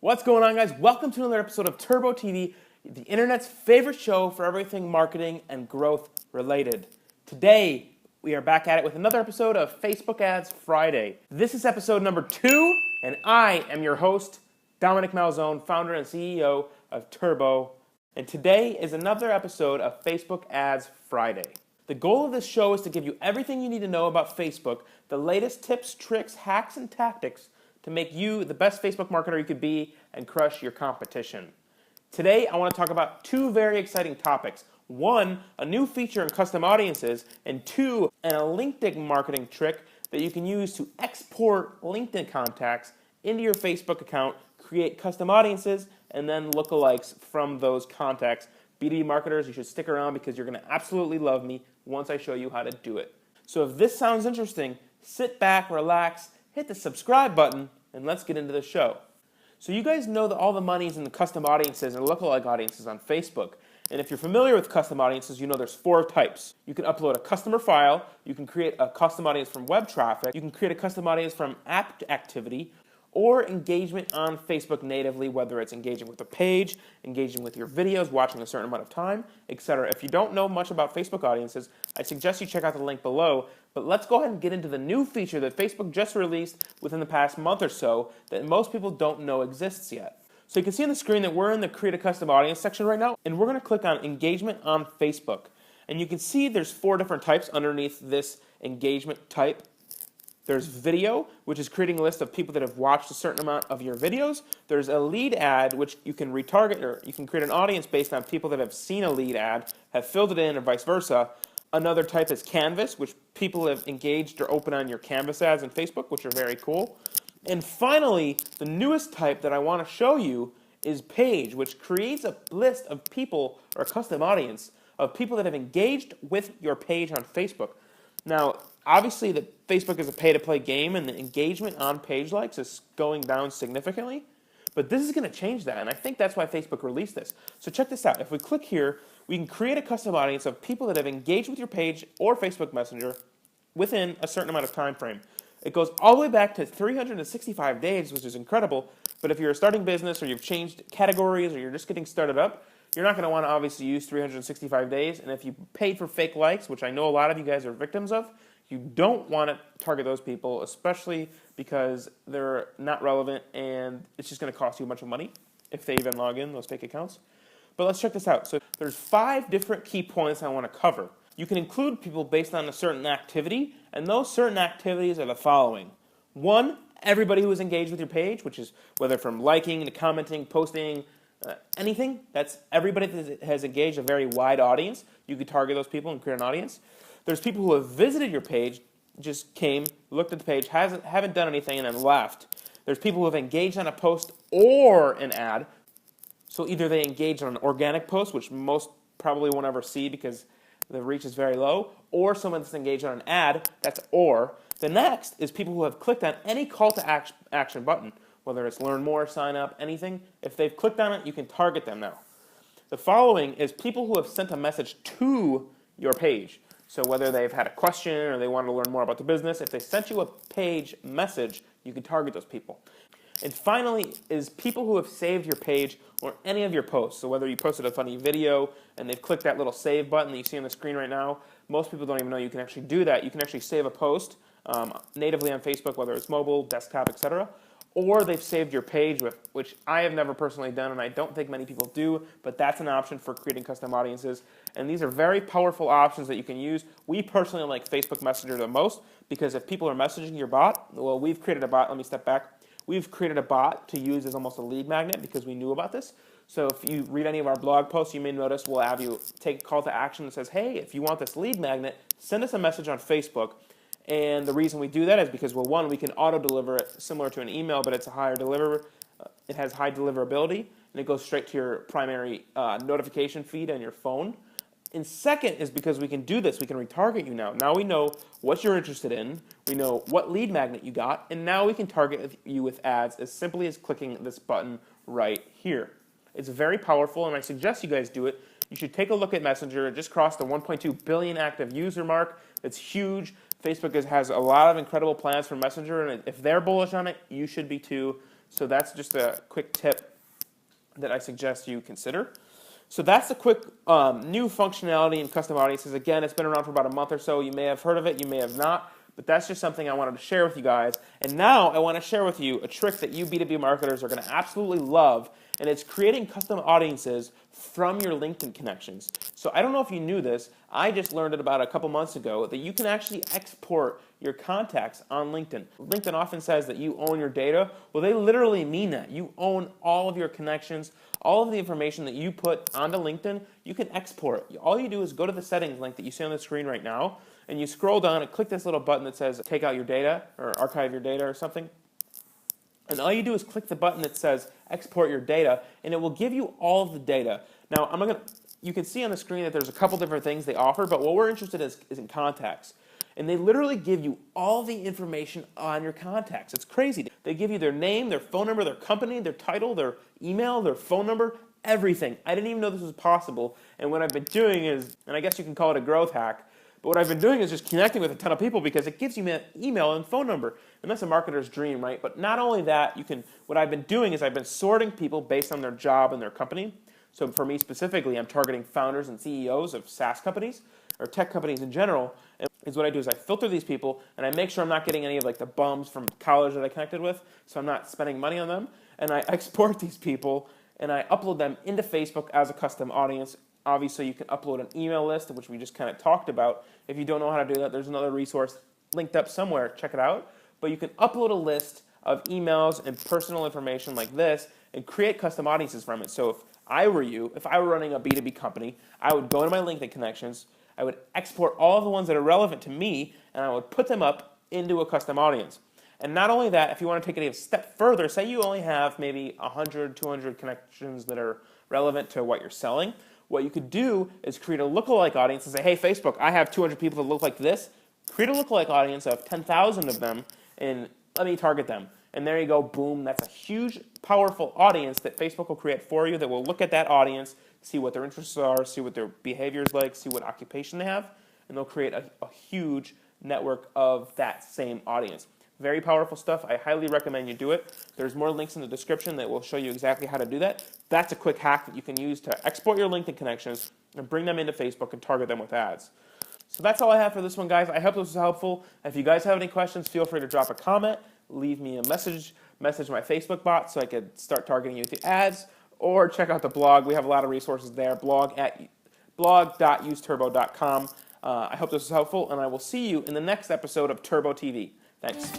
What's going on, guys? Welcome to another episode of TurboTV, the internet's favorite show for everything marketing and growth related. Today, we are back at it with another episode of Facebook Ads Friday. This is episode number 2, and I am your host, Dominic Malzone, founder and CEO of Turbo. And today is another episode of Facebook Ads Friday. The goal of this show is to give you everything you need to know about Facebook, the latest tips, tricks, hacks, and tactics to make you the best Facebook marketer you could be and crush your competition. Today, I want to talk about 2 very exciting topics. 1, a new feature in custom audiences, and 2, a LinkedIn marketing trick that you can use to export LinkedIn contacts into your Facebook account, create custom audiences, and then lookalikes from those contacts. B2B marketers, you should stick around because you're going to absolutely love me once I show you how to do it. So if this sounds interesting, sit back, relax, hit the subscribe button, and let's get into the show. So you guys know that all the money's in the custom audiences and lookalike audiences on Facebook. And if you're familiar with custom audiences, you know there's 4 types. You can upload a customer file, you can create a custom audience from web traffic, you can create a custom audience from app activity, or engagement on Facebook natively, whether it's engaging with the page, engaging with your videos, watching a certain amount of time, etc. If you don't know much about Facebook audiences, I suggest you check out the link below. But let's go ahead and get into the new feature that Facebook just released within the past month or so that most people don't know exists yet. So you can see on the screen that we're in the Create a Custom Audience section right now, and we're going to click on Engagement on Facebook. And you can see there's 4 different types underneath this engagement type. There's video, which is creating a list of people that have watched a certain amount of your videos. There's a lead ad, which you can retarget, or you can create an audience based on people that have seen a lead ad, have filled it in, or vice versa. Another type is Canvas, which people have engaged or opened on your Canvas ads in Facebook, which are very cool. And finally, the newest type that I want to show you is Page, which creates a list of people, or a custom audience, of people that have engaged with your page on Facebook. Now, obviously, Facebook is a pay-to-play game, and the engagement on page likes is going down significantly. But this is going to change that, and I think that's why Facebook released this. So check this out. If we click here, we can create a custom audience of people that have engaged with your page or Facebook Messenger within a certain amount of time frame. It goes all the way back to 365 days, which is incredible. But if you're a starting business, or you've changed categories, or you're just getting started up, you're not going to want to obviously use 365 days. And if you paid for fake likes, which I know a lot of you guys are victims of, you don't want to target those people, especially because they're not relevant and it's just going to cost you a bunch of money if they even log in, those fake accounts. But let's check this out. So there's 5 different key points I want to cover. You can include people based on a certain activity, and those certain activities are the following. 1, everybody who is engaged with your page, which is whether from liking to commenting, posting, anything. That's everybody that has engaged, a very wide audience. You could target those people and create an audience. There's people who have visited your page, just came, looked at the page, haven't done anything, and then left. There's people who have engaged on a post or an ad. So either they engage on an organic post, which most probably won't ever see because the reach is very low, or someone that's engaged on an ad, that's or. The next is people who have clicked on any call to action button, whether it's learn more, sign up, anything. If they've clicked on it, you can target them now. The following is people who have sent a message to your page. So whether they've had a question or they want to learn more about the business, if they sent you a page message, you can target those people. And finally is people who have saved your page or any of your posts. So whether you posted a funny video and they've clicked that little save button that you see on the screen right now, most people don't even know you can actually do that. You can actually save a post natively on Facebook, whether it's mobile, desktop, etc. Or they've saved your page, which I have never personally done, and I don't think many people do, but that's an option for creating custom audiences. And these are very powerful options that you can use. We personally like Facebook Messenger the most, because if people are messaging your bot, well, we've created a bot. Let me step back. We've created a bot to use as almost a lead magnet because we knew about this. So if you read any of our blog posts, you may notice we'll have you take a call to action that says, hey, if you want this lead magnet, send us a message on Facebook. And the reason we do that is because, well, 1, we can auto-deliver it similar to an email, but it's a higher it has high deliverability, and it goes straight to your primary notification feed on your phone. And second is because we can do this, we can retarget you now. Now we know what you're interested in, we know what lead magnet you got, and now we can target you with ads as simply as clicking this button right here. It's very powerful, and I suggest you guys do it. You should take a look at Messenger. It just crossed the 1.2 billion active user mark. It's huge. Facebook has a lot of incredible plans for Messenger, and if they're bullish on it, you should be too. So that's just a quick tip that I suggest you consider. So that's the quick new functionality in custom audiences. Again, it's been around for about a month or so. You may have heard of it, you may have not, but that's just something I wanted to share with you guys. And now I want to share with you a trick that you B2B marketers are going to absolutely love, and it's creating custom audiences from your LinkedIn connections. So I don't know if you knew this. I just learned it about a couple months ago that you can actually export your contacts on LinkedIn. LinkedIn often says that you own your data. Well, they literally mean that. You own all of your connections, all of the information that you put onto LinkedIn, you can export it. All you do is go to the settings link that you see on the screen right now, and you scroll down and click this little button that says take out your data or archive your data or something. And all you do is click the button that says export your data, and it will give you all of the data. Now, you can see on the screen that there's a couple different things they offer, but what we're interested in is in contacts. And they literally give you all the information on your contacts. It's crazy. They give you their name, their phone number, their company, their title, their email, their phone number, everything. I didn't even know this was possible. And what I've been doing is, and I guess you can call it a growth hack, but what I've been doing is just connecting with a ton of people because it gives you an email and phone number. And that's a marketer's dream, right? But not only that, what I've been doing is I've been sorting people based on their job and their company. So for me specifically, I'm targeting founders and CEOs of SaaS companies or tech companies in general. And what I do is I filter these people and I make sure I'm not getting any of like the bums from college that I connected with, so I'm not spending money on them. And I export these people and I upload them into Facebook as a custom audience. Obviously, you can upload an email list, which we just kind of talked about. If you don't know how to do that, there's another resource linked up somewhere. Check it out. But you can upload a list of emails and personal information like this and create custom audiences from it. So if I were you, if I were running a B2B company, I would go to my LinkedIn connections, I would export all of the ones that are relevant to me, and I would put them up into a custom audience. And not only that, if you want to take it a step further, say you only have maybe 100, 200 connections that are relevant to what you're selling, what you could do is create a lookalike audience and say, hey, Facebook, I have 200 people that look like this. Create a lookalike audience of 10,000 of them, and let me target them. And there you go, boom, that's a huge, powerful audience that Facebook will create for you that will look at that audience, see what their interests are, see what their behavior is like, see what occupation they have, and they'll create a huge network of that same audience. Very powerful stuff. I highly recommend you do it. There's more links in the description that will show you exactly how to do that. That's a quick hack that you can use to export your LinkedIn connections and bring them into Facebook and target them with ads. So that's all I have for this one, guys. I hope this was helpful. If you guys have any questions, feel free to drop a comment, leave me a message my Facebook bot so I could start targeting you with the ads, or check out the blog. We have a lot of resources there, blog.useturbo.com. I hope this was helpful, and I will see you in the next episode of Turbo TV. Thanks.